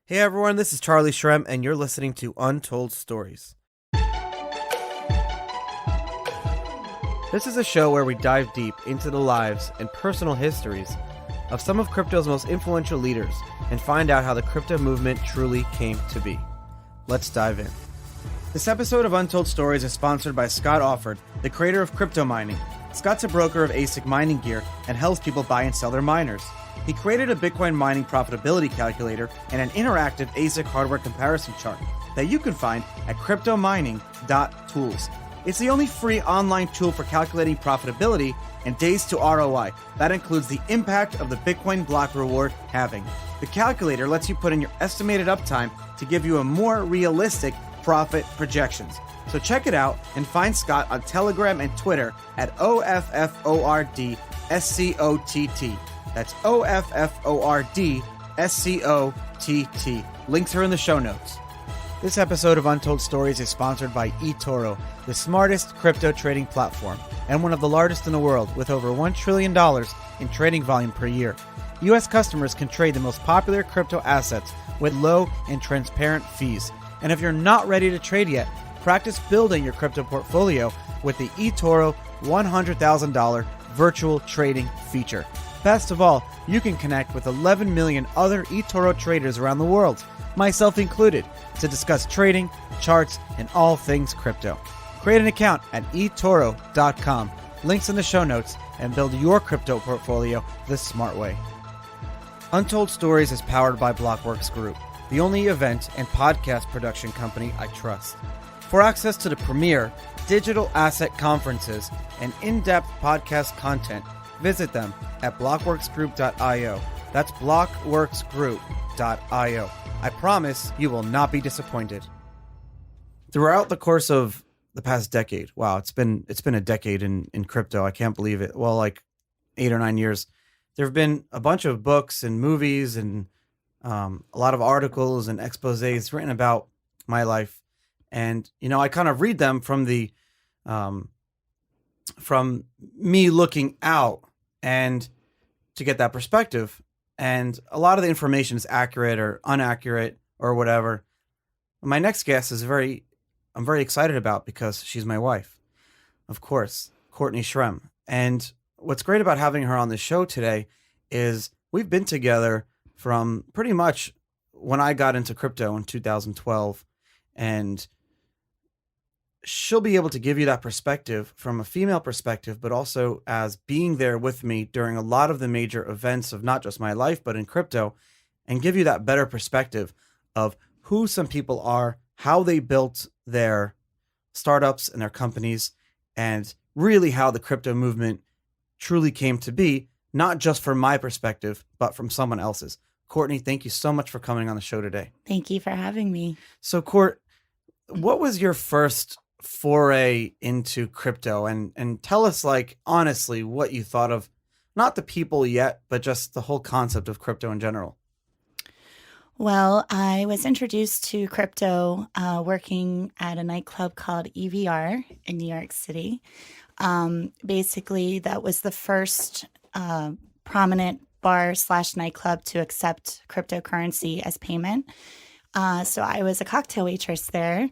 Hey everyone, this is Charlie Shrem, and you're listening to Untold Stories. This is a show where we dive deep into the lives and personal histories of some of crypto's most influential leaders and find out how the crypto movement truly came to be. Let's dive in. This episode of Untold Stories is sponsored by Scott Offord, the creator of crypto mining. Scott's a broker of ASIC mining gear and helps people buy and sell their miners. He created a Bitcoin mining profitability calculator and an interactive ASIC hardware comparison chart that you can find at cryptomining.tools. It's the only free online tool for calculating profitability and days to ROI. That includes the impact of the Bitcoin block reward halving. The calculator lets you put in your estimated uptime to give you a more realistic profit projections. So check it out and find Scott on Telegram and Twitter at OFFORDSCOTT. That's OFFORDSCOTT. Links are in the show notes. This episode of Untold Stories is sponsored by Etoro, the smartest crypto trading platform and one of the largest in the world, with over $1 trillion in trading volume per year. U.S. customers can trade the most popular crypto assets with low and transparent fees. And if you're not ready to trade yet, practice building your crypto portfolio with the Etoro $100,000 virtual trading feature. Best of all, you can connect with 11 million other Etoro traders around the world, myself included, to discuss trading, charts, and all things crypto. Create an account at etoro.com. Links in the show notes, and build your crypto portfolio the smart way. Untold Stories is powered by Blockworks Group, the only event and podcast production company I trust. For access to the premier digital asset conferences and in-depth podcast content, visit them at blockworksgroup.io. That's blockworksgroup.io. I promise you will not be disappointed. Throughout the course of the past decade, wow, it's been a decade in crypto. I can't believe it. Well, like 8 or 9 years. There have been a bunch of books and movies and a lot of articles and exposés written about my life. And, I kind of read them from from me looking out and to get that perspective. And a lot of the information is accurate or inaccurate or whatever. My next guest is I'm very excited about because she's my wife, of course, Courtney Shrem. And what's great about having her on the show today is we've been together from pretty much when I got into crypto in 2012, and she'll be able to give you that perspective from a female perspective, but also as being there with me during a lot of the major events of not just my life, but in crypto, and give you that better perspective of who some people are, how they built their startups and their companies, and really how the crypto movement truly came to be, not just from my perspective, but from someone else's. Courtney, thank you so much for coming on the show today. Thank you for having me. So, Court, what was your first foray into crypto, and tell us, like, honestly, what you thought of not the people yet, but just the whole concept of crypto in general? Well, I was introduced to crypto working at a nightclub called EVR in New York City. Basically, that was the first prominent bar/nightclub to accept cryptocurrency as payment. So I was a cocktail waitress there.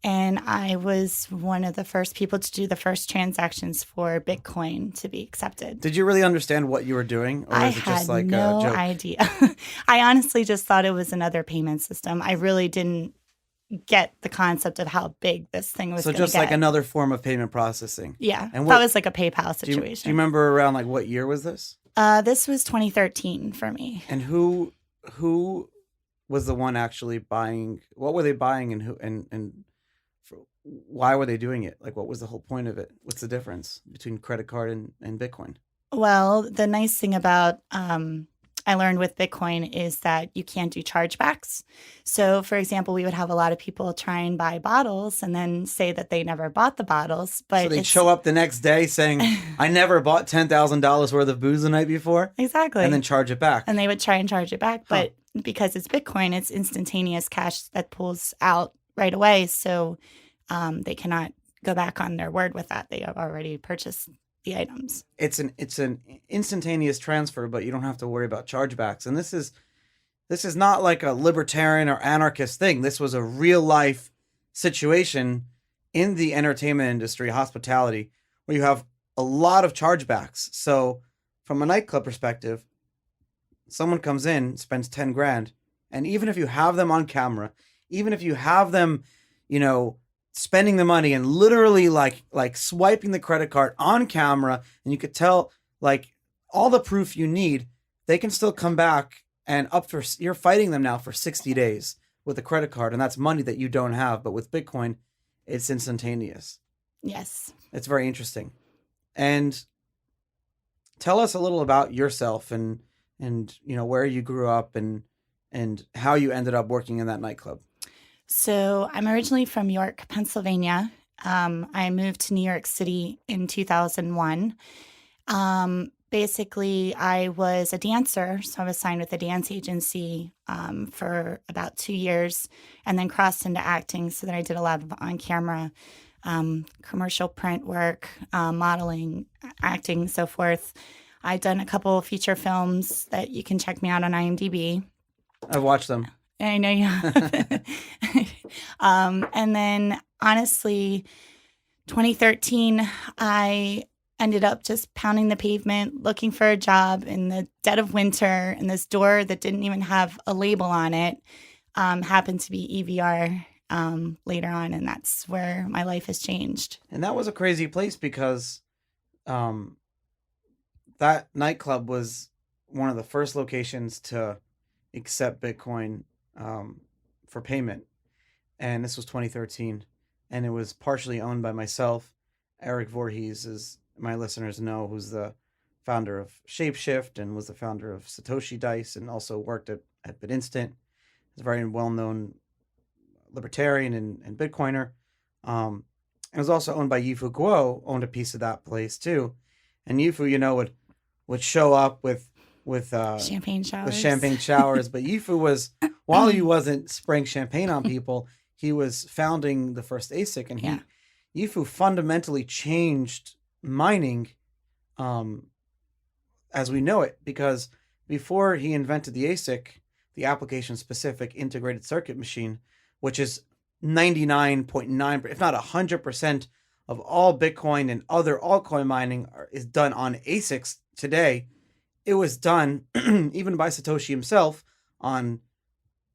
And I was one of the first people to do the first transactions for Bitcoin to be accepted. Did you really understand what you were doing? Or was it just like no a joke? idea. I honestly just thought it was another payment system. I really didn't get the concept of how big this thing was So going to just like another form of payment processing. Yeah, And that was like a PayPal do you situation. remember around like what year was this? This was 2013 for me. And who was the one actually buying? What were they buying, and who and why were they doing it? Like, what was the whole point of it? What's the difference between credit card and Bitcoin? Well, the nice thing about I learned with Bitcoin is that you can't do chargebacks. So, for example, we would have a lot of people try and buy bottles and then say that they never bought the bottles. But so they'd show up the next day saying, I never bought $10,000 worth of booze the night before. Exactly. And then charge it back. And they would try and charge it back. But because it's Bitcoin, it's instantaneous cash that pulls out right away. So they cannot go back on their word with that. They have already purchased the items. It's an instantaneous transfer, but you don't have to worry about chargebacks. And this is This is not like a libertarian or anarchist thing. This was a real life situation in the entertainment industry, hospitality, where you have a lot of chargebacks. So, from a nightclub perspective, someone comes in, spends 10 grand, and even if you have them on camera, even if you have them, spending the money and literally like swiping the credit card on camera, and you could tell like all the proof you need, they can still come back and you're fighting them now for 60 days with a credit card, and that's money that you don't have. But with Bitcoin, it's instantaneous. Yes. It's very interesting. And tell us a little about yourself and where you grew up and how you ended up working in that nightclub. So I'm originally from York, Pennsylvania. I moved to New York City in 2001. Basically, I was a dancer, so I was signed with a dance agency for about 2 years, and then crossed into acting. So then I did a lot of on-camera commercial print work, modeling, acting, so forth. I've done a couple of feature films that you can check me out on IMDb. I've watched them. I know you have. And then, honestly, 2013, I ended up just pounding the pavement, looking for a job in the dead of winter, and this door that didn't even have a label on it happened to be EVR later on, and that's where my life has changed. And that was a crazy place because that nightclub was one of the first locations to accept Bitcoin for payment. And this was 2013. And it was partially owned by myself. Eric Voorhees, as my listeners know, who's the founder of Shapeshift and was the founder of Satoshi Dice and also worked at BitInstant. He's a very well-known libertarian and Bitcoiner. It was also owned by Yifu Guo, owned a piece of that place too. And Yifu, would show up with champagne showers. With champagne showers. But Yifu was, while he wasn't spraying champagne on people, he was founding the first ASIC, and Yifu fundamentally changed mining as we know it, because before he invented the ASIC, the application specific integrated circuit machine, which is 99.9, if not 100% of all Bitcoin and other altcoin mining is done on ASICs today. It was done even by Satoshi himself on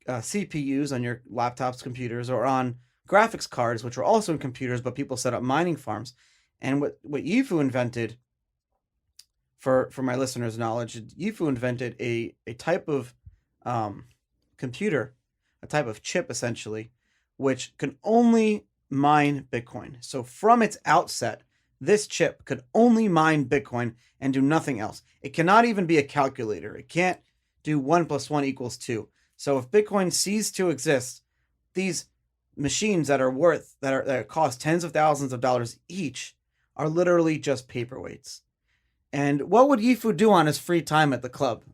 CPUs on your laptops, computers, or on graphics cards, which were also in computers, but people set up mining farms. And what Yifu invented, for my listeners' knowledge, Yifu invented a type of computer, a type of chip essentially, which can only mine Bitcoin. So from its outset, this chip could only mine Bitcoin and do nothing else. It cannot even be a calculator. It can't do 1 + 1 = 2. So if Bitcoin ceased to exist, these machines that cost tens of thousands of dollars each are literally just paperweights. And what would Yifu do on his free time at the club?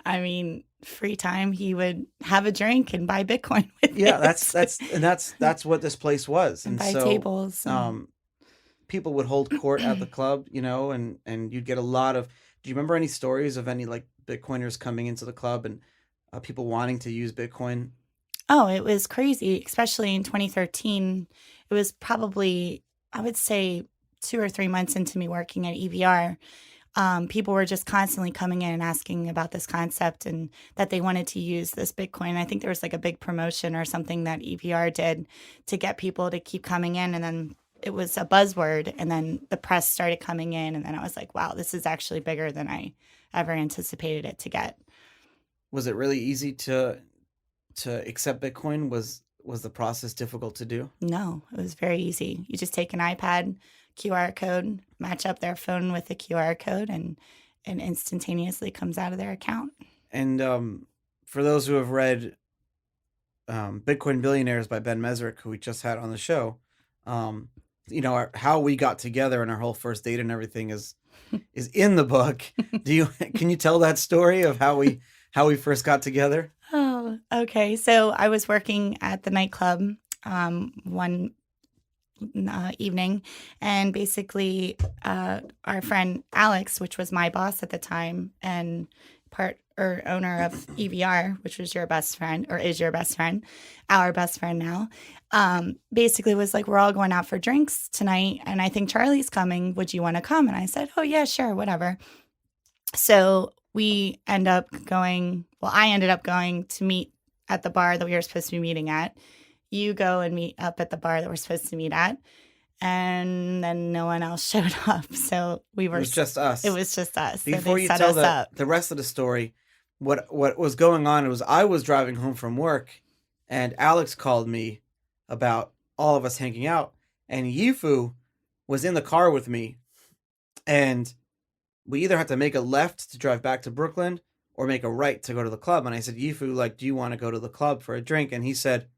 I mean, free time, he would have a drink and buy Bitcoin with Yeah, it. that's what this place was. And buy tables. People would hold court at the club, and you'd get a lot of. Do you remember any stories of any like Bitcoiners coming into the club and people wanting to use Bitcoin? Oh, it was crazy, especially in 2013. It was probably, I would say, 2 or 3 months into me working at EVR. People were just constantly coming in and asking about this concept and that they wanted to use this Bitcoin. I think there was like a big promotion or something that EVR did to get people to keep coming in. And then it was a buzzword, and then the press started coming in. And then I was like, wow, this is actually bigger than I ever anticipated it to get. Was it really easy to accept Bitcoin? Was the process difficult to do? No, it was very easy. You just take an iPad, QR code, match up their phone with the QR code, and it instantaneously comes out of their account. And for those who have read Bitcoin Billionaires by Ben Mesrick, who we just had on the show, how we got together and our whole first date and everything is in the book. Can you tell that story of how we first got together? Oh, okay. So I was working at the nightclub one evening, and basically our friend Alex, which was my boss at the time and part or owner of EVR, which was your best friend or is your best friend, our best friend now, basically was like, we're all going out for drinks tonight. And I think Charlie's coming. Would you want to come? And I said, oh, yeah, sure, whatever. So we end up going, well, I ended up going to meet at the bar that we were supposed to be meeting at. You go and meet up at the bar that we're supposed to meet at. And then no one else showed up. So we were. It was just us. It was just us. Before you tell the rest of the story, what was going on was I was driving home from work and Alex called me about all of us hanging out. And Yifu was in the car with me. And we either had to make a left to drive back to Brooklyn or make a right to go to the club. And I said, Yifu, like, do you want to go to the club for a drink? And he said,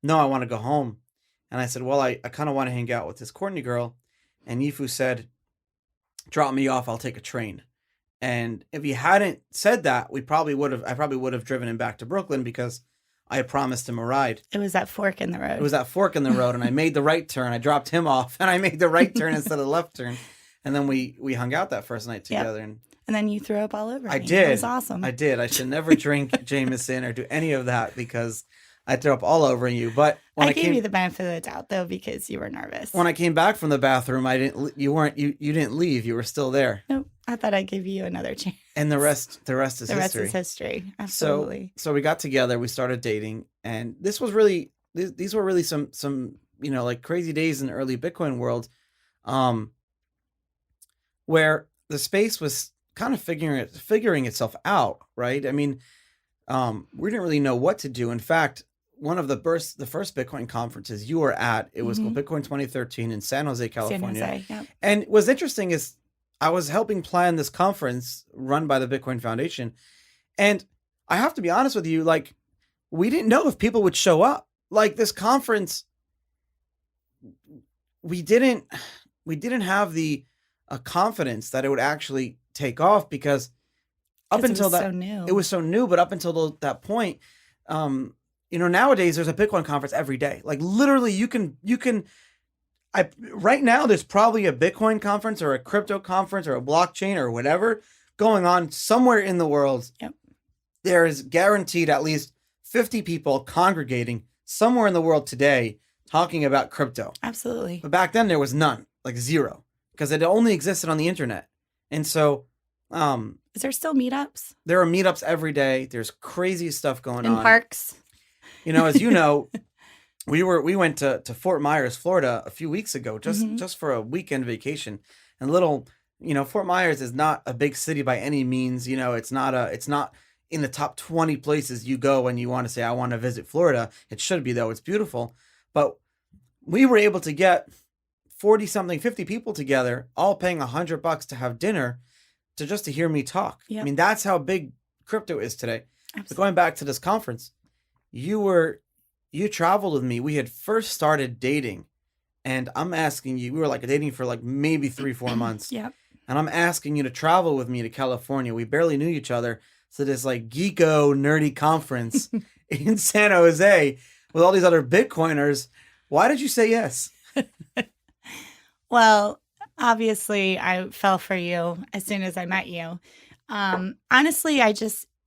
no, I want to go home. And I said, well, I kind of want to hang out with this Courtney girl. And Yifu said, drop me off. I'll take a train. And if he hadn't said that, I probably would have driven him back to Brooklyn because I had promised him a ride. It was that fork in the road. It was that fork in the road. And I made the right turn. I dropped him off and I made the right turn instead of the left turn. And then we hung out that first night together. Yep. And then you threw up all over me. I did. It was awesome. I did. I should never drink Jameson or do any of that because I threw up all over you. But when I gave you the benefit of the doubt though because you were nervous. When I came back from the bathroom, you didn't leave. You were still there. Nope. I thought I'd give you another chance. And the rest is history. The rest is history. Absolutely. So we got together, we started dating, and these were really some like crazy days in the early Bitcoin world, where the space was kind of figuring itself out, right? I mean, we didn't really know what to do. In fact, one of the first Bitcoin conferences you were at, it was called Bitcoin 2013 in San Jose, California. San Jose, yep. And what's interesting is I was helping plan this conference run by the Bitcoin Foundation. And I have to be honest with you, like, we didn't know if people would show up. Like, this conference, we didn't have the confidence that it would actually take off because up until that, it was so new. But up until that point, nowadays there's a Bitcoin conference every day. Like, literally, you can. Right now, there's probably a Bitcoin conference or a crypto conference or a blockchain or whatever going on somewhere in the world. Yep. There is guaranteed at least 50 people congregating somewhere in the world today talking about crypto. Absolutely. But back then there was none, like zero, because it only existed on the internet. And so, is there still meetups? There are meetups every day. There's crazy stuff going on in parks. As you know. We went to Fort Myers, Florida a few weeks ago, just for a weekend vacation. And Fort Myers is not a big city by any means. It's not in the top 20 places you go when you want to say, I want to visit Florida. It should be, though. It's beautiful. But we were able to get 50 people together, all paying $100 to have dinner to hear me talk. Yep. I mean, that's how big crypto is today. Absolutely. So going back to this conference, you traveled with me. We had first started dating, and I'm asking you, we were like dating for like maybe 3-4 months. Yep. And I'm asking you to travel with me to California. We barely knew each other. So this like geeko nerdy conference in San Jose with all these other Bitcoiners. Why did you say yes? Well, obviously I fell for you as soon as I met you. Honestly,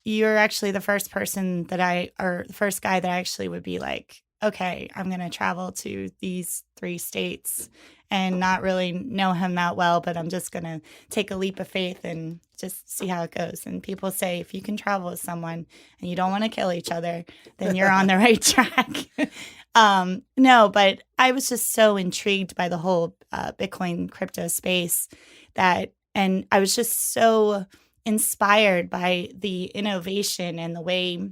you're actually the first person the first guy that I actually would be like, okay, I'm going to travel to these 3 states and not really know him that well, but I'm just going to take a leap of faith and just see how it goes. And people say, if you can travel with someone and you don't want to kill each other, then you're on the right track. No, but I was just so intrigued by the whole Bitcoin crypto space and I was just so inspired by the innovation and the way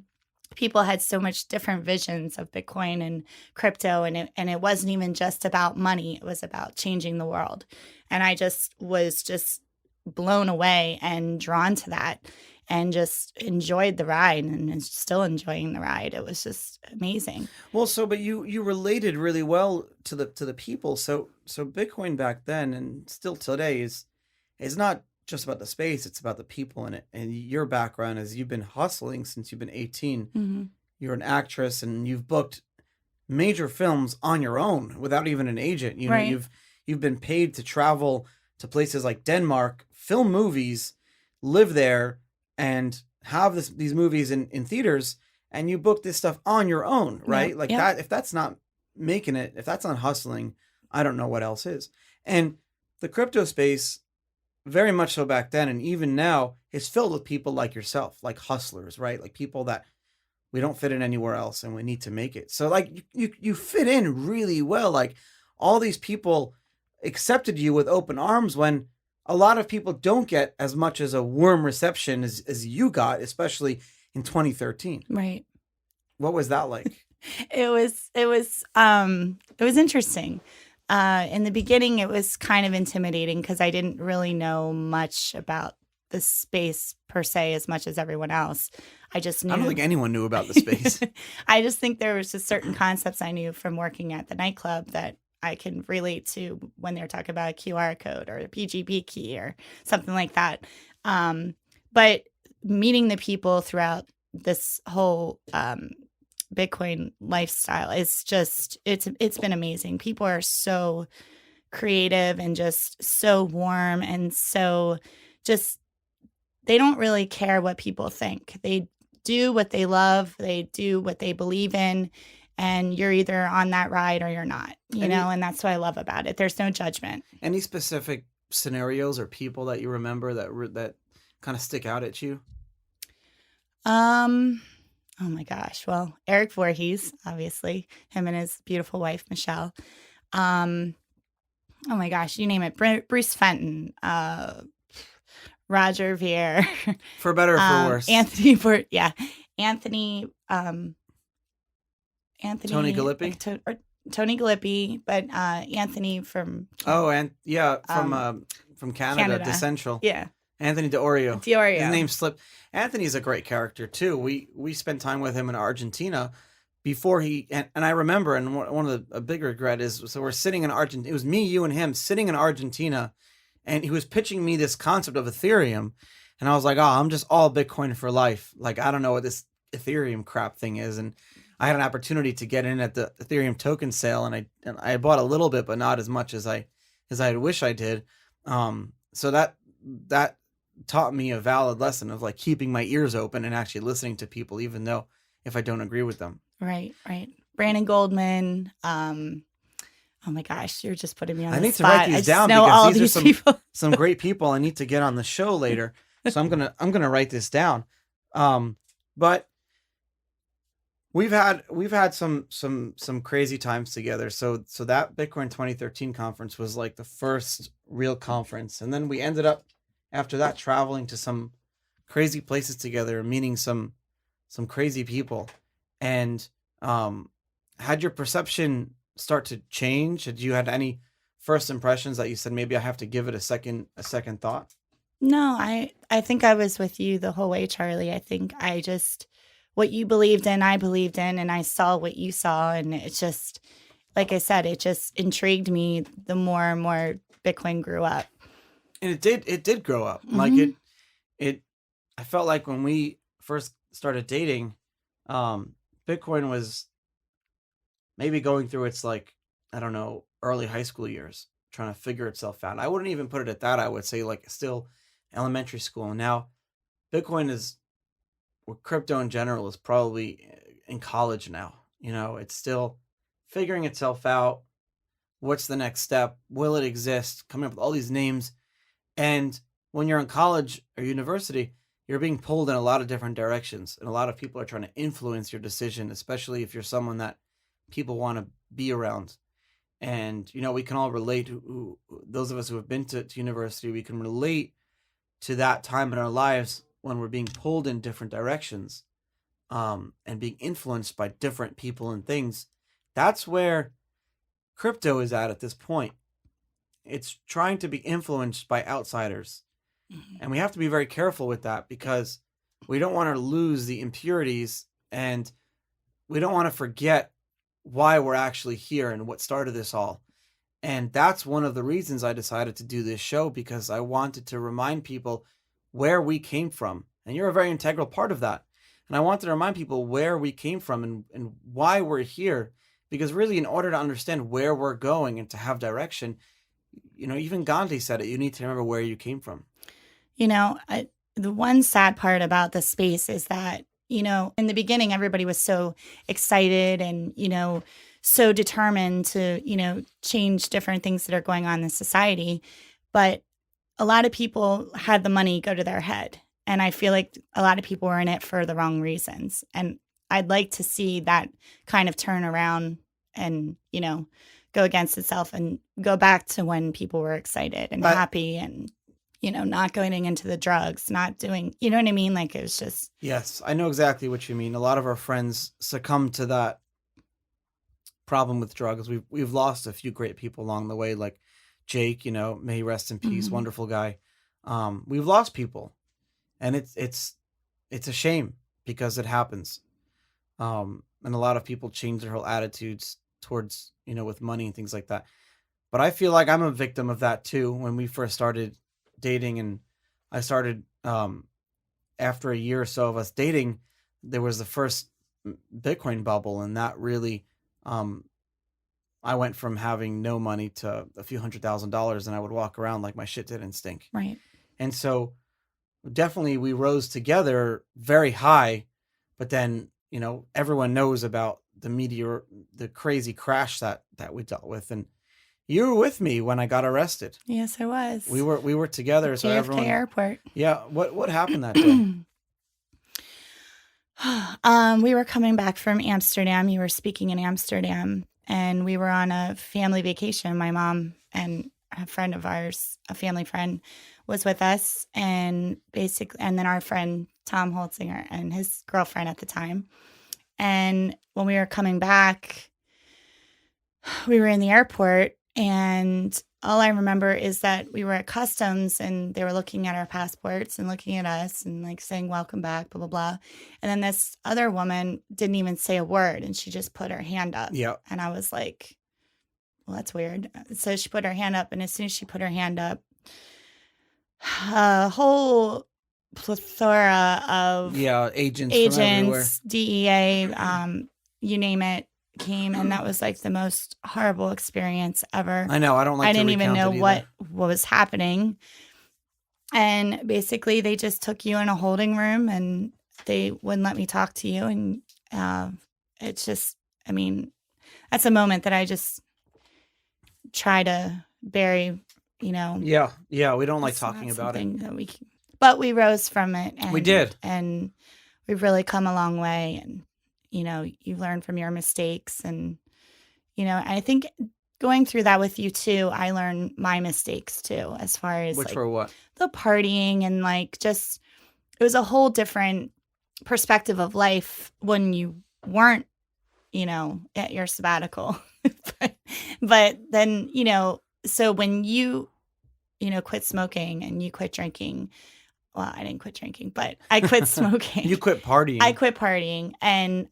people had so much different visions of Bitcoin and crypto. And it wasn't even just about money. It was about changing the world. And I was blown away and drawn to that and just enjoyed the ride and still enjoying the ride. It was just amazing. Well, but you related really well to the people. So Bitcoin back then and still today is not just about the space, it's about the people in it. And your background is you've been hustling since you've been 18. Mm-hmm. You're an actress and you've booked major films on your own without even an agent. Right. You've been paid to travel to places like Denmark, film movies, live there, and have these movies in theaters, and you book this stuff on your own, right? Yep, Like yep. that, if that's not making it, if that's not hustling, I don't know what else is. And the crypto space, very much so back then, and even now, is filled with people like yourself, like hustlers, right? Like people that we don't fit in anywhere else and we need to make it. So like you fit in really well. Like all these people accepted you with open arms when a lot of people don't get as much as a warm reception as you got, especially in 2013. Right. What was that like? It was interesting. In the beginning, it was kind of intimidating because I didn't really know much about the space per se as much as everyone else. I just knew. I don't think anyone knew about the space. I just think there was just certain concepts I knew from working at the nightclub that I can relate to when they're talking about a QR code or a PGP key or something like that. But meeting the people throughout this whole Bitcoin lifestyle is just it's been amazing. People are so creative and just so warm and so just they don't really care what people think. They do what they love, they do what they believe in, and you're either on that ride or you're not, and that's what I love about it. There's no judgment. Any specific scenarios or people that you remember that kind of stick out at you? Oh my gosh. Well, Eric Voorhees, obviously, him and his beautiful wife, Michelle. Oh my gosh, you name it. Bruce Fenton, Roger Ver. For better or for worse. Anthony, Tony Gillespie? Tony Gillespie, but Anthony from from Canada, Decentral. Yeah. Anthony D'Orio. D'Orio. His name slipped. Anthony's a great character too. We spent time with him in Argentina before and I remember, and one of a big regret is, so we're sitting in Argentina. It was me, you, and him sitting in Argentina, and he was pitching me this concept of Ethereum, and I was like, oh, I'm just all Bitcoin for life. Like, I don't know what this Ethereum crap thing is, and I had an opportunity to get in at the Ethereum token sale, and I bought a little bit, but not as much as I wish I did. So that taught me a valid lesson of like keeping my ears open and actually listening to people, even though if I don't agree with them. Right. Brandon Goldman. Oh my gosh, you're just putting me on the spot. I need to write these down because these are some great people I need to get on the show later. So I'm gonna write this down. But we've had some crazy times together. So that Bitcoin 2013 conference was like the first real conference, and then we ended up after that traveling to some crazy places together, and meeting some crazy people. And had your perception start to change? Had you had any first impressions that you said maybe I have to give it a second thought? No, I think I was with you the whole way, Charlie. I think I just what you believed in, I believed in, and I saw what you saw, and it just, like I said, it just intrigued me the more and more Bitcoin grew up. And it did grow up. Mm-hmm. Like I felt like when we first started dating, Bitcoin was maybe going through its, like, I don't know, early high school years, trying to figure itself out. I wouldn't even put it at that. I would say like still elementary school. And now Bitcoin or crypto in general is probably in college now. It's still figuring itself out. What's the next step? Will it exist? Coming up with all these names. And when you're in college or university, you're being pulled in a lot of different directions. And a lot of people are trying to influence your decision, especially if you're someone that people want to be around. And, we can all relate, those of us who have been to university, we can relate to that time in our lives when we're being pulled in different directions, and being influenced by different people and things. That's where crypto is at this point. It's trying to be influenced by outsiders. Mm-hmm. And we have to be very careful with that because we don't want to lose the impurities, and we don't want to forget why we're actually here and what started this all. And that's one of the reasons I decided to do this show, because I wanted to remind people where we came from. And you're a very integral part of that. And I wanted to remind people where we came from and why we're here. Because really, in order to understand where we're going and to have direction, even Gandhi said it, you need to remember where you came from. the one sad part about the space is that, in the beginning, everybody was so excited and, so determined to, change different things that are going on in society. But a lot of people had the money go to their head. And I feel like a lot of people were in it for the wrong reasons. And I'd like to see that kind of turn around and, go against itself and go back to when people were excited and happy and, not going into the drugs, not doing, you know what I mean? Like it was just. Yes, I know exactly what you mean. A lot of our friends succumbed to that problem with drugs. We've lost a few great people along the way, like Jake, may he rest in peace, wonderful guy. We've lost people, and it's a shame because it happens. And a lot of people change their whole attitudes towards, with money and things like that. But I feel like I'm a victim of that too. When we first started dating, and I started after a year or so of us dating, there was the first Bitcoin bubble, and that really I went from having no money to a few $100,000, and I would walk around like my shit didn't stink. Right. And so definitely we rose together very high, but then, everyone knows about the crazy crash that we dealt with. And you were with me when I got arrested. Yes, I was. We were together. So JFK everyone. Airport. Yeah. What happened that day? We were coming back from Amsterdam. You were speaking in Amsterdam, and we were on a family vacation. My mom and a friend of ours, a family friend, was with us, and then our friend Tom Holtzinger and his girlfriend at the time. And when we were coming back, we were in the airport, and all I remember is that we were at customs, and they were looking at our passports and looking at us and like saying, welcome back, blah, blah, blah. And then this other woman didn't even say a word, and she just put her hand up. Yeah. And I was like, well, that's weird. So she put her hand up, and as soon as she put her hand up, a whole plethora of agents from everywhere. DEA, you name it, came, and that was like the most horrible experience ever. I know. I don't like. I didn't even know what was happening, and basically they just took you in a holding room, and they wouldn't let me talk to you, and it's just, I mean, that's a moment that I just try to bury. Yeah. We don't like talking about it. But we rose from it. And, we did, and we've really come a long way, and. You learn from your mistakes, and, I think going through that with you too, I learned my mistakes too, as far as which were what? The partying, and like just, it was a whole different perspective of life when you weren't, at your sabbatical. but then, so when you, quit smoking and you quit drinking. Well, I didn't quit drinking, but I quit smoking. You quit partying. I quit partying. And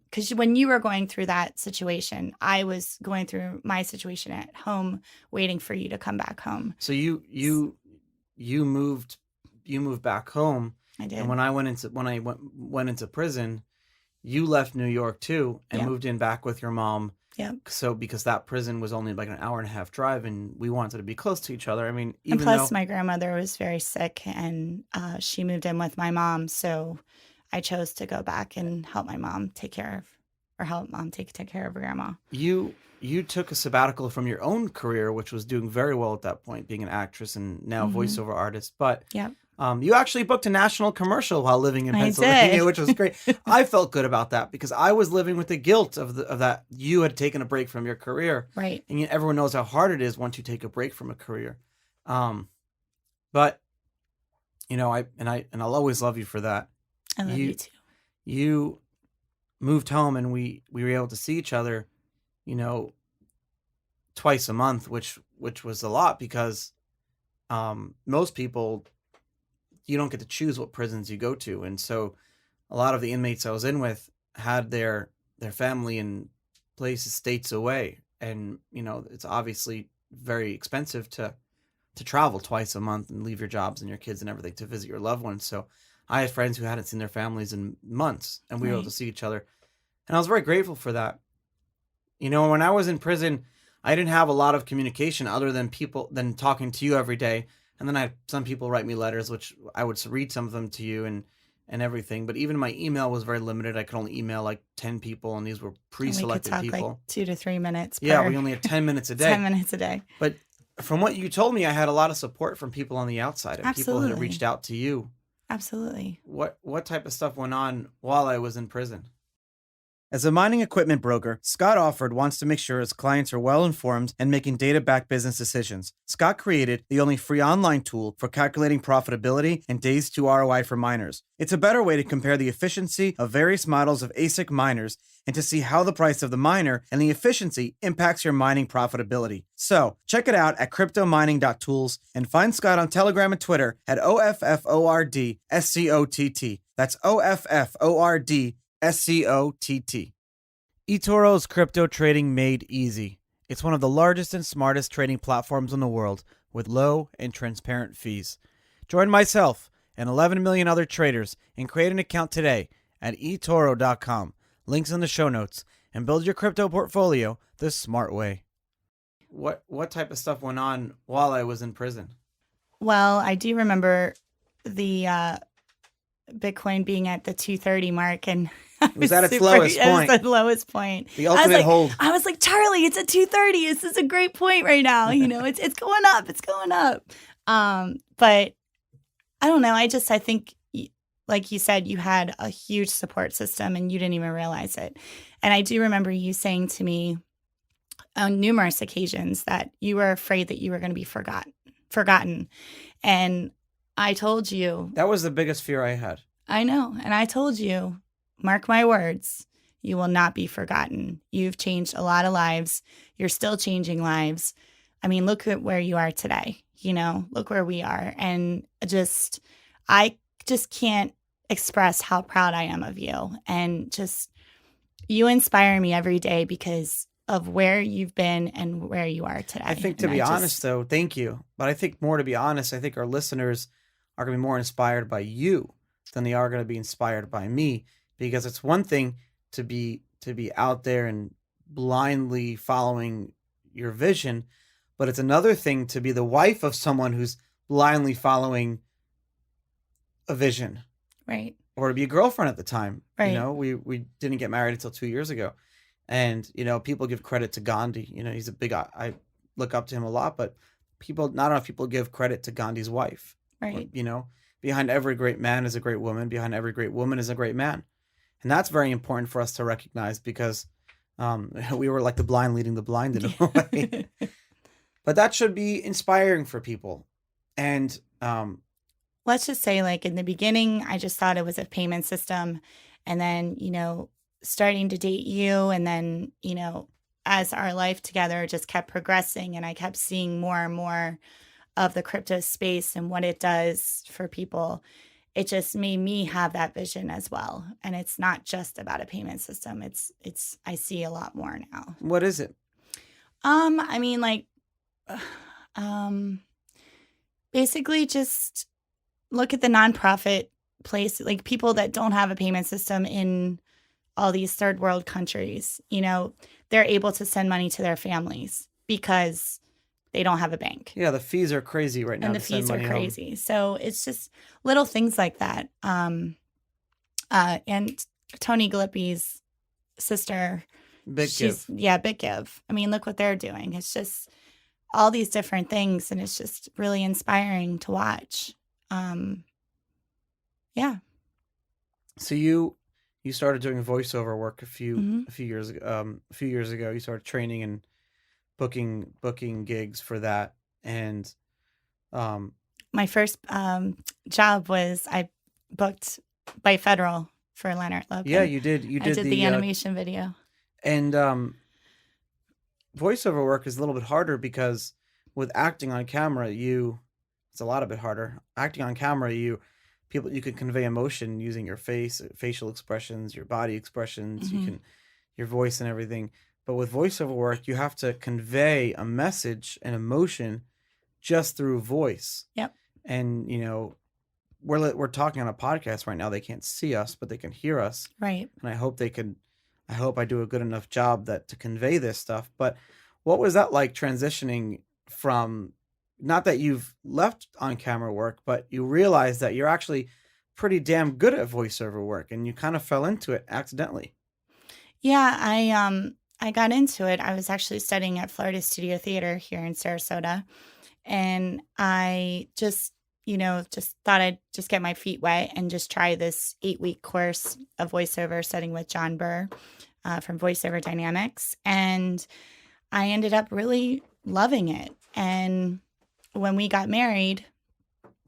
because when you were going through that situation, I was going through my situation at home, waiting for you to come back home. So you moved back home. I did. And when I went into prison, you left New York too and moved in back with your mom. Yeah. So because that prison was only like an hour and a half drive, and we wanted to be close to each other. I mean, and plus my grandmother was very sick, and she moved in with my mom, so I chose to go back and help my mom take care of grandma. You took a sabbatical from your own career, which was doing very well at that point, being an actress and now voiceover artist. But you actually booked a national commercial while living in Pennsylvania, which was great. I felt good about that because I was living with the guilt of that you had taken a break from your career. Right. And everyone knows how hard it is once you take a break from a career. But I'll always love you for that. I love you too. You moved home, and we were able to see each other, twice a month, which was a lot because most people, you don't get to choose what prisons you go to. And so a lot of the inmates I was in with had their family in places states away. And, it's obviously very expensive to travel twice a month and leave your jobs and your kids and everything to visit your loved ones. So I had friends who hadn't seen their families in months, and we were able to see each other. And I was very grateful for that. When I was in prison, I didn't have a lot of communication other than talking to you every day. And then some people write me letters, which I would read some of them to you and everything. But even my email was very limited. I could only email like 10 people, and these were And we could pre-selected talk people. like 2 to 3 minutes Yeah, per we only had 10 minutes a day. 10 minutes a day. But from what you told me, I had a lot of support from people on the outside, and people had Absolutely. reached out to you. Absolutely. What type of stuff went on while I was in prison? As a mining equipment broker, Scott Offord wants to make sure his clients are well informed and making data-backed business decisions. Scott created the only free online tool for calculating profitability and days to ROI for miners. It's a better way to compare the efficiency of various models of ASIC miners and to see how the price of the miner and the efficiency impacts your mining profitability. So, check it out at cryptomining.tools and find Scott on Telegram and Twitter at OFFORDSCOTT. That's OFFORDSCOTT. Etoro is crypto trading made easy. It's one of the largest and smartest trading platforms in the world with low and transparent fees. Join myself and 11 million other traders and create an account today at etoro.com. Links in the show notes, and build your crypto portfolio the smart way. What type of stuff went on while I was in prison? Well, I do remember the Bitcoin being at the 230 mark, and It was at its lowest point. It was the lowest point. The ultimate hold. I was like, Charlie, it's at 230. This is a great point right now. You know, it's going up. It's going up. But I don't know. I think, like you said, you had a huge support system and you didn't even realize it. And I do remember you saying to me on numerous occasions that you were afraid that you were going to be forgotten. And I told you. That was the biggest fear I had. I know. And I told you, mark my words, you will not be forgotten. You've changed a lot of lives. You're still changing lives. I mean, look at where you are today. You know, look where we are. And I just can't express how proud I am of you. And just, you inspire me every day because of where you've been and where you are today. I think, to be honest, though, thank you. But I think more, to be honest, I think our listeners are going to be more inspired by you than they are going to be inspired by me. Because it's one thing to be out there and blindly following your vision, but it's another thing to be the wife of someone who's blindly following a vision. Right. Or to be a girlfriend at the time. Right. You know, we didn't get married until 2 years ago. And, you know, people give credit to Gandhi. You know, he's I look up to him a lot, but not enough people give credit to Gandhi's wife. Right. Or, you know, behind every great man is a great woman. Behind every great woman is a great man. And that's very important for us to recognize because we were like the blind leading the blind in a way. But that should be inspiring for people. And let's just say, like, in the beginning, I just thought it was a payment system. And then, you know, starting to date you, and then, you know, as our life together just kept progressing and I kept seeing more and more of the crypto space and what it does for people, it just made me have that vision as well. And it's not just about a payment system. I see a lot more now. What is it? I mean, like, basically just look at the nonprofit place, like people that don't have a payment system in all these third world countries, you know, they're able to send money to their families because they don't have a bank. Yeah, the fees are crazy right now. And the fees are crazy. Home. So it's just little things like that. And Tony Gillespie's sister, BitGive. I mean, look what they're doing. It's just all these different things, and it's just really inspiring to watch. Yeah. So you started doing voiceover work a few years ago. A few years ago, you started training and booking gigs for that. And my first job was I booked by Federal for Leonard Logan. Yeah, you did. I did the animation video. And voiceover work is a little bit harder because with acting on camera, it's a lot a bit harder. Acting on camera, you can convey emotion using your face, facial expressions, your body expressions, your voice and everything. But with voiceover work, you have to convey a message and emotion just through voice. Yep. And, you know, we're talking on a podcast right now. They can't see us, but they can hear us. Right. And I hope I do a good enough job to convey this stuff. But what was that like transitioning from not that you've left on camera work, but you realize that you're actually pretty damn good at voiceover work, and you kind of fell into it accidentally. Yeah, I got into it. I was actually studying at Florida Studio Theater here in Sarasota, and I just, just thought I'd just get my feet wet and just try this 8-week course of voiceover studying with John Burr from Voiceover Dynamics, and I ended up really loving it. And when we got married,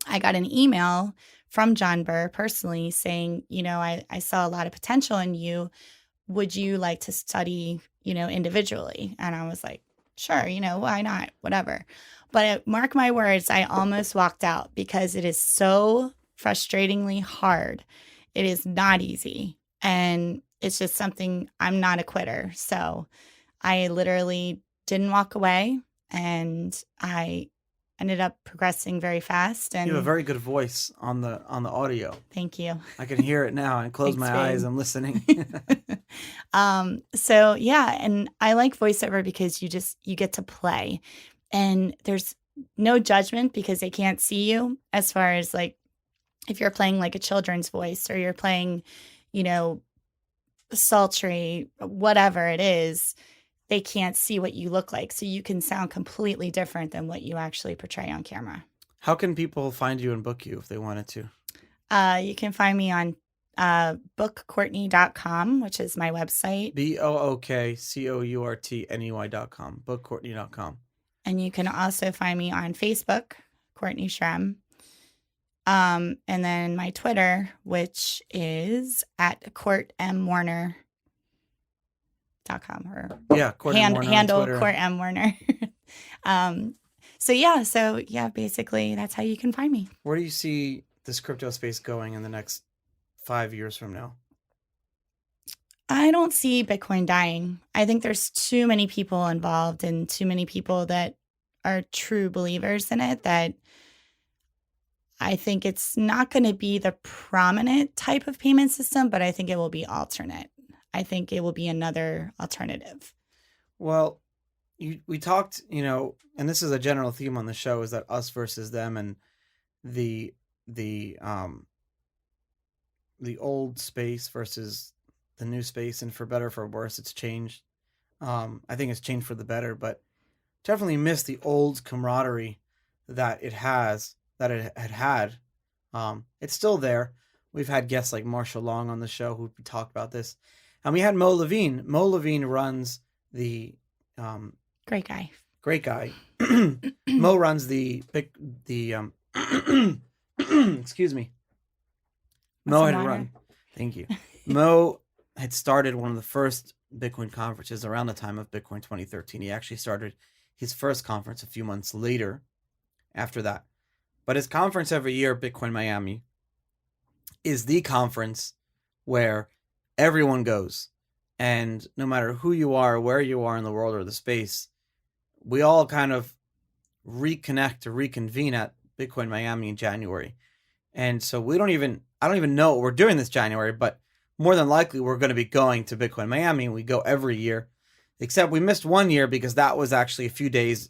I got an email from John Burr personally saying, I saw a lot of potential in you. Would you like to study, individually? And I was like, sure, why not? Whatever. But mark my words, I almost walked out because it is so frustratingly hard. It is not easy. And it's just something, I'm not a quitter. So I literally didn't walk away, and I ended up progressing very fast. And You have a very good voice on the audio. thank you. I can hear it now. I close Thanks, my eyes. babe. I'm listening. So yeah, and I like voiceover because you get to play, and there's no judgment because they can't see you, as far as like if you're playing like a children's voice, or you're playing, you know, sultry, whatever it is, they can't see what you look like. So you can sound completely different than what you actually portray on camera. How can people find you and book you if they wanted to? You can find me on bookcourtney.com, which is my website. BOOKCOURTNEY.com. Bookcourtney.com. And you can also find me on Facebook, Courtney Shrem. And then my Twitter, which is at CourtMWarner.com, or Yeah, Court M. Warner on handle Twitter. Court M. Warner. So yeah, basically that's how you can find me. Where do you see this crypto space going in the next 5 years from now? I don't see Bitcoin dying. I think there's too many people involved and too many people that are true believers in it, that I think it's not going to be the prominent type of payment system, but I think it will be alternate. I think it will be another alternative. Well, we talked, and this is a general theme on the show, is that us versus them, and the old space versus the new space, and for better or for worse, it's changed. I think it's changed for the better, but definitely miss the old camaraderie that it has, that it had. It's still there. We've had guests like Marshall Long on the show who talked about this, and we had Mo Levine. Mo Levine runs the Great guy. Mo runs the excuse me. Mo had run. Thank you. Mo had started one of the first Bitcoin conferences around the time of Bitcoin 2013. He actually started his first conference a few months later after that. But his conference every year, Bitcoin Miami, is the conference where everyone goes. And no matter who you are, where you are in the world or the space, we all kind of reconnect to reconvene at Bitcoin Miami in January. And so I don't even know what we're doing this January, but more than likely we're going to be going to Bitcoin Miami, and we go every year, except we missed one year because that was actually a few days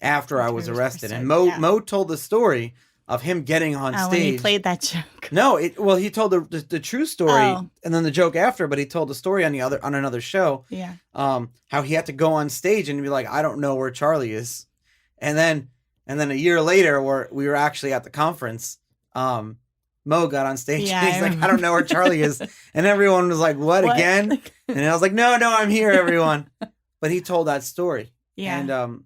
after I was arrested. And Mo told the story of him getting on stage. When he played that joke. No, he told the true story, and then the joke after, but he told the story on another show. Yeah. How he had to go on stage and be like, I don't know where Charlie is. And then a year later, we were actually at the conference, Mo got on stage, and he's like, I don't know where Charlie is. And everyone was like, what? Again? And I was like, no, I'm here, everyone. But he told that story. Yeah. And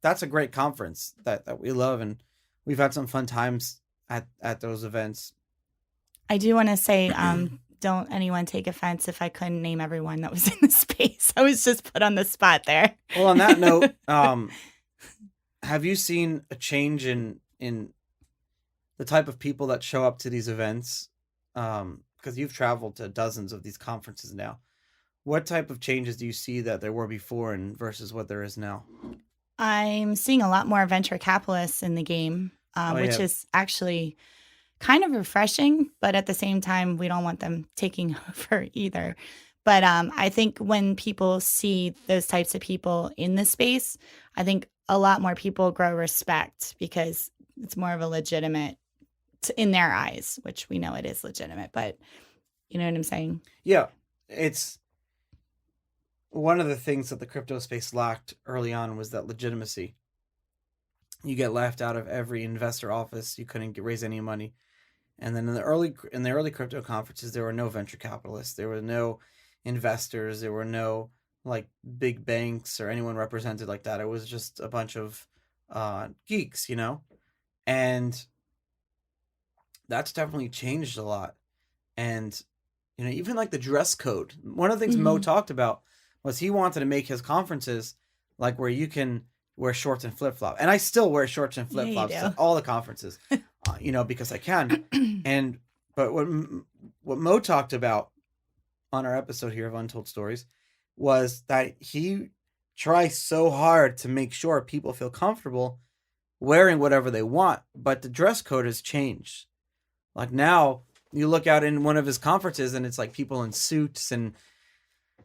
that's a great conference that we love, and we've had some fun times at those events. I do want to say, don't anyone take offense if I couldn't name everyone that was in the space. I was just put on the spot there. Well, on that note, have you seen a change in the type of people that show up to these events? Because you've traveled to dozens of these conferences now. What type of changes do you see that there were before and versus what there is now? I'm seeing a lot more venture capitalists in the game, which is actually kind of refreshing, but at the same time, we don't want them taking over either. But I think when people see those types of people in the space, I think a lot more people grow respect because it's more of a legitimate in their eyes, which we know it is legitimate, but you know what I'm saying? Yeah. It's one of the things that the crypto space lacked early on was that legitimacy. You get laughed out of every investor office. You couldn't raise any money. And then in the early crypto conferences, there were no venture capitalists. There were no investors. There were no like big banks or anyone represented like that. It was just a bunch of geeks, you know? And that's definitely changed a lot. And, you know, even like the dress code. One of the things Mo talked about was he wanted to make his conferences like where you can wear shorts and flip-flop. And I still wear shorts and flip-flops to all the conferences, you know, because I can. But what Mo talked about on our episode here of Untold Stories was that he tries so hard to make sure people feel comfortable wearing whatever they want, but the dress code has changed. Like now you look out in one of his conferences and it's like people in suits and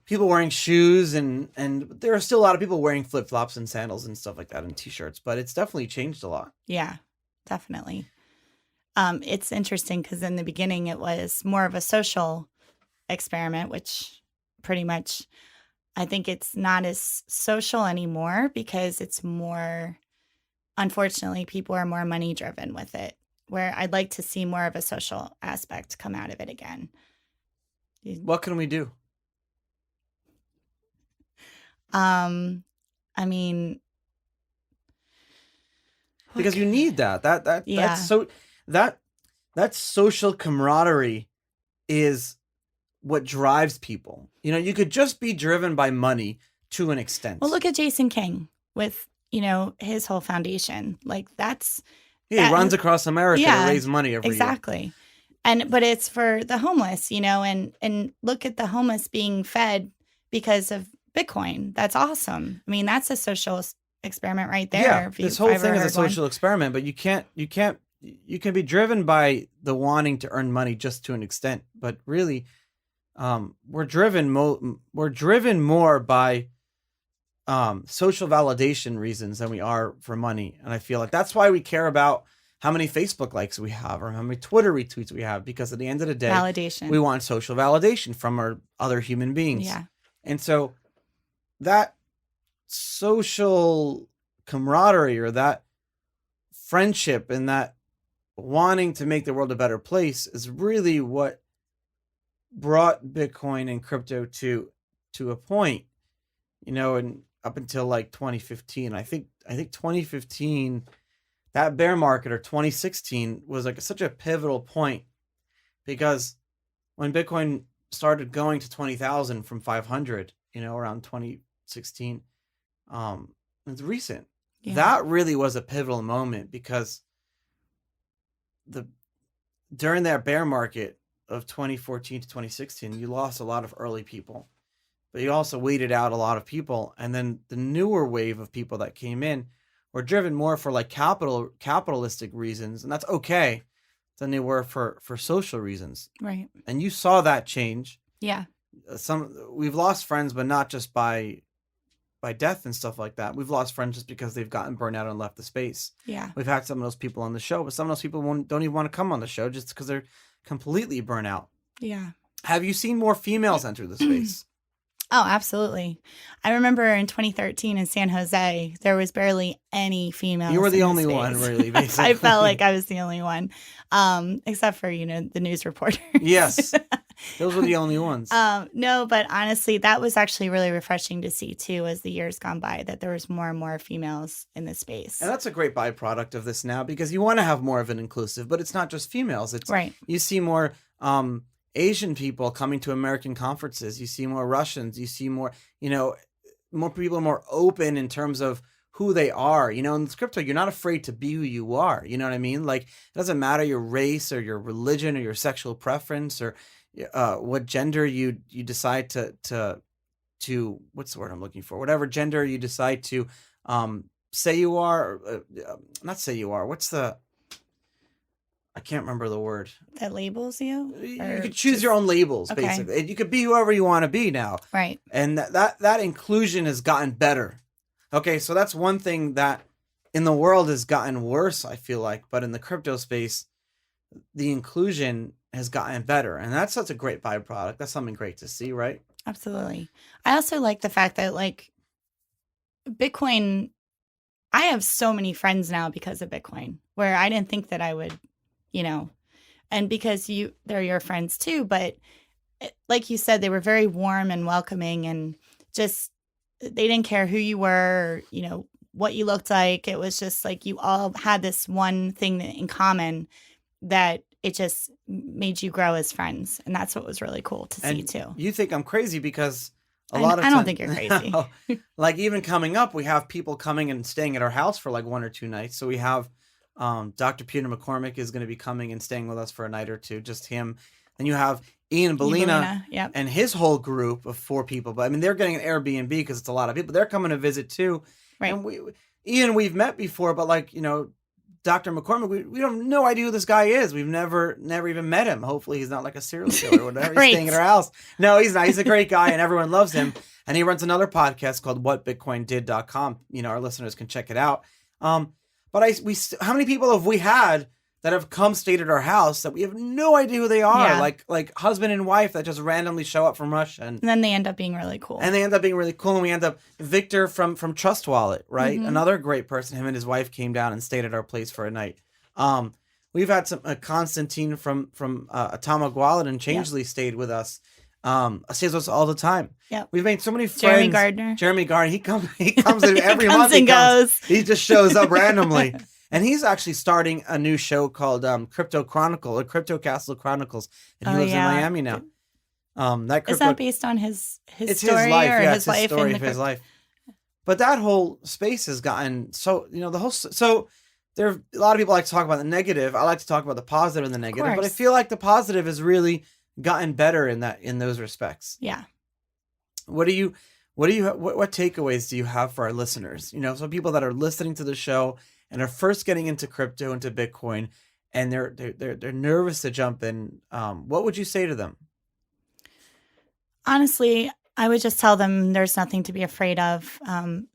people wearing shoes and there are still a lot of people wearing flip-flops and sandals and stuff like that and t-shirts, but it's definitely changed a lot. Yeah, definitely. It's interesting because in the beginning it was more of a social experiment, which pretty much I think it's not as social anymore because it's more, unfortunately, people are more money driven with it, where I'd like to see more of a social aspect come out of it again. What can we do? I mean, because you need that. That's so that social camaraderie is what drives people. You know, you could just be driven by money to an extent. Well, look at Jason King with, you know, his whole foundation. Like he runs across America to raise money every year. Exactly. But it's for the homeless, you know, and look at the homeless being fed because of Bitcoin. That's awesome. I mean, that's a social experiment right there. Yeah, this whole thing is a social experiment, but you can be driven by the wanting to earn money just to an extent, but really we're driven more by social validation reasons than we are for money. And I feel like that's why we care about how many Facebook likes we have or how many Twitter retweets we have, because at the end of the day, validation. We want social validation from our other human beings. Yeah. And so that social camaraderie or that friendship and that wanting to make the world a better place is really what brought Bitcoin and crypto to a point, you know, and up until like 2015. I think 2015, that bear market, or 2016 was like such a pivotal point, because when Bitcoin started going to 20,000 from 500, you know, around 2016, it's recent. Yeah. That really was a pivotal moment, because during that bear market of 2014 to 2016, you lost a lot of early people, but you also weeded out a lot of people. And then the newer wave of people that came in were driven more for like capitalistic reasons, and that's okay, than they were for social reasons. Right. And you saw that change. Yeah. We've lost friends, but not just by death and stuff like that. We've lost friends just because they've gotten burnt out and left the space. Yeah. We've had some of those people on the show, but some of those people don't even want to come on the show just because they're completely burnt out. Yeah. Have you seen more females enter the space? Oh, absolutely. I remember in 2013 in San Jose, there was barely any females. You were the only one, really, basically. I felt like I was the only one, except for, you know, the news reporters. Yes. Those were the only ones. No, but honestly, that was actually really refreshing to see, too, as the years gone by, that there was more and more females in the space. And that's a great byproduct of this now, because you want to have more of an inclusive, but it's not just females. It's right. You see more Asian people coming to American conferences. You see more Russians. You see more, you know, more people are more open in terms of who they are. You know, in crypto, you're not afraid to be who you are. You know what I mean? Like, it doesn't matter your race or your religion or your sexual preference or what gender you decide to what's the word I'm looking for? Whatever gender you decide to say you are, not say you are. What's the? I can't remember the word. That labels you? You could choose your own labels, okay. Basically. You could be whoever you want to be now. Right. And that inclusion has gotten better. Okay, so that's one thing that in the world has gotten worse, I feel like, but in the crypto space, the inclusion has gotten better, and that's such a great byproduct. That's something great to see, right? Absolutely. I also like the fact that like Bitcoin, I have so many friends now because of Bitcoin, where I didn't think that I would, you know, and because they're your friends too, but like you said, they were very warm and welcoming, and just they didn't care who you were, or, what you looked like. It was just like you all had this one thing in common that it just made you grow as friends, and that's what was really cool to see too. You think I'm crazy because I don't think you're crazy. Like even coming up, we have people coming and staying at our house for like 1 or 2 nights. So we have Dr. Peter McCormick is going to be coming and staying with us for a night or two, just him. Then you have Ian Bellina yep. and his whole group of 4 people. But I mean, they're getting an Airbnb because it's a lot of people. They're coming to visit too. Right. And Ian, we've met before, but like, Dr. McCormick, we have no idea who this guy is. We've never even met him. Hopefully he's not like a serial killer or whatever. He's staying at our house. No, he's not. He's a great guy and everyone loves him. And he runs another podcast called whatbitcoindid.com. Our listeners can check it out. But how many people have we had that have come stayed at our house that we have no idea who they are? Yeah. Like husband and wife that just randomly show up from Russia. And then they end up being really cool. And we end up Victor from Trust Wallet, right? Mm-hmm. Another great person. Him and his wife came down and stayed at our place for a night. We've had Constantine from Atomic Wallet and Changely stayed with us. Stays with us all the time. Yeah, we've made so many friends. Jeremy Gardner. He comes in every month. And goes. He just shows up randomly. And he's actually starting a new show called Crypto Chronicle or Crypto Castle Chronicles. And he lives in Miami now. Is that based on his it's story his life, or yeah, his life? His story of his life. But that whole space has gotten so there are a lot of people like to talk about the negative. I like to talk about the positive and the negative. But I feel like the positive has really gotten better in those respects. Yeah. What takeaways do you have for our listeners? So people that are listening to the show and are first getting into crypto, into Bitcoin, and they're nervous to jump in. What would you say to them? Honestly, I would just tell them there's nothing to be afraid of.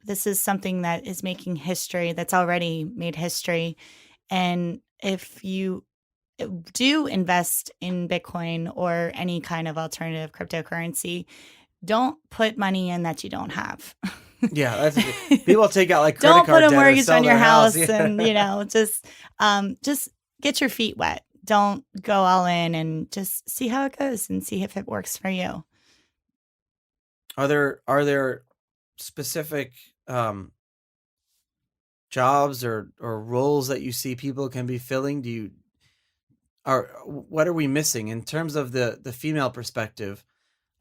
This is something that is making history, that's already made history. And if you do invest in Bitcoin or any kind of alternative cryptocurrency, don't put money in that you don't have. Yeah, people take out like credit don't card put a debt mortgage on your house, yeah. And just get your feet wet. Don't go all in, and just see how it goes and see if it works for you. Are there specific jobs or roles that you see people can be filling? What are we missing in terms of the female perspective?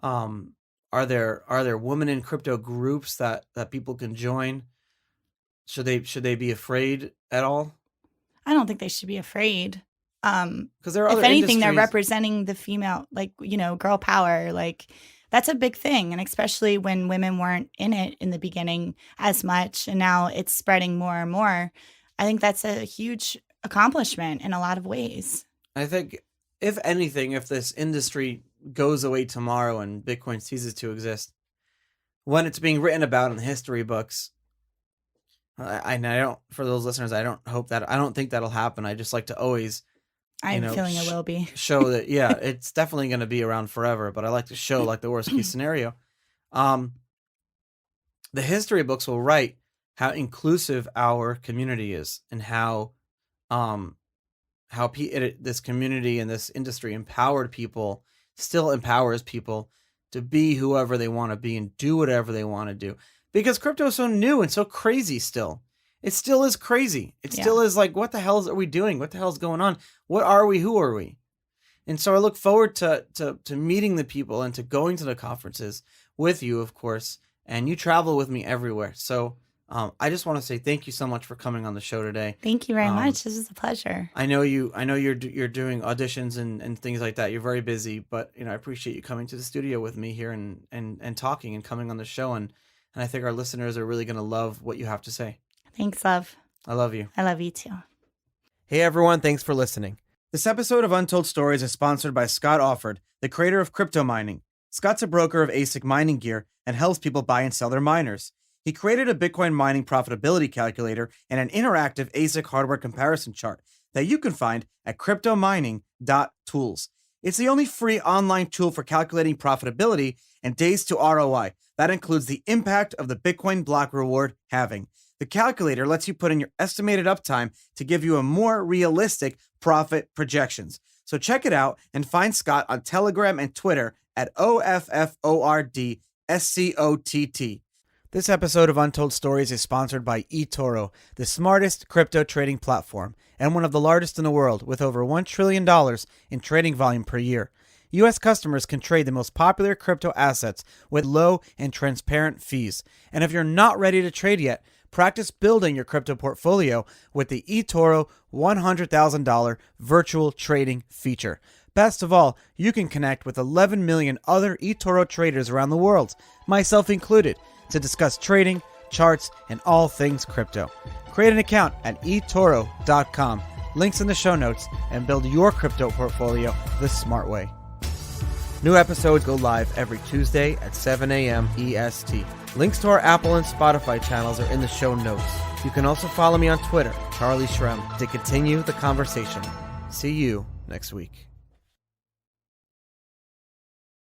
Are there women in crypto groups that people can join? Should they be afraid at all? I don't think they should be afraid. Because there are if anything, they're representing the female, girl power. Like that's a big thing, and especially when women weren't in it in the beginning as much, and now it's spreading more and more. I think that's a huge accomplishment in a lot of ways. I think, if anything, if this industry goes away tomorrow and Bitcoin ceases to exist, when it's being written about in the history books, I don't. For those listeners, I don't hope that. I don't think that'll happen. I just like to always. I'm feeling it will be. Show that, yeah, it's definitely going to be around forever. But I like to show like the worst case scenario. The history books will write how inclusive our community is and how this community and this industry empowered people, still empowers people to be whoever they want to be and do whatever they want to do. Because crypto is so new and so crazy still. It still is crazy. It still is like, what the hell are we doing? What the hell is going on? What are we? Who are we? And so I look forward to meeting the people and to going to the conferences with you, of course. And you travel with me everywhere. So I just want to say thank you so much for coming on the show today. Thank you very much. This is a pleasure. I know you're doing auditions and things like that. You're very busy, but I appreciate you coming to the studio with me here and talking and coming on the show. And I think our listeners are really going to love what you have to say. Thanks, love. I love you. I love you too. Hey everyone, thanks for listening. This episode of Untold Stories is sponsored by Scott Offord, the creator of crypto mining. Scott's a broker of ASIC mining gear and helps people buy and sell their miners. He created a Bitcoin mining profitability calculator and an interactive ASIC hardware comparison chart that you can find at cryptomining.tools. It's the only free online tool for calculating profitability and days to ROI. That includes the impact of the Bitcoin block reward halving. The calculator lets you put in your estimated uptime to give you a more realistic profit projections. So check it out and find Scott on Telegram and Twitter at OFFORDSCOTT. This episode of Untold Stories is sponsored by Etoro, the smartest crypto trading platform and one of the largest in the world with over $1 trillion in trading volume per year. U.S. customers can trade the most popular crypto assets with low and transparent fees. And if you're not ready to trade yet, practice building your crypto portfolio with the Etoro $100,000 virtual trading feature. Best of all, you can connect with 11 million other Etoro traders around the world, myself included, to discuss trading, charts, and all things crypto. Create an account at etoro.com, links in the show notes, and build your crypto portfolio the smart way. New episodes go live every Tuesday at 7 a.m. EST. Links to our Apple and Spotify channels are in the show notes. You can also follow me on Twitter, Courtney Shrem, to continue the conversation. See you next week.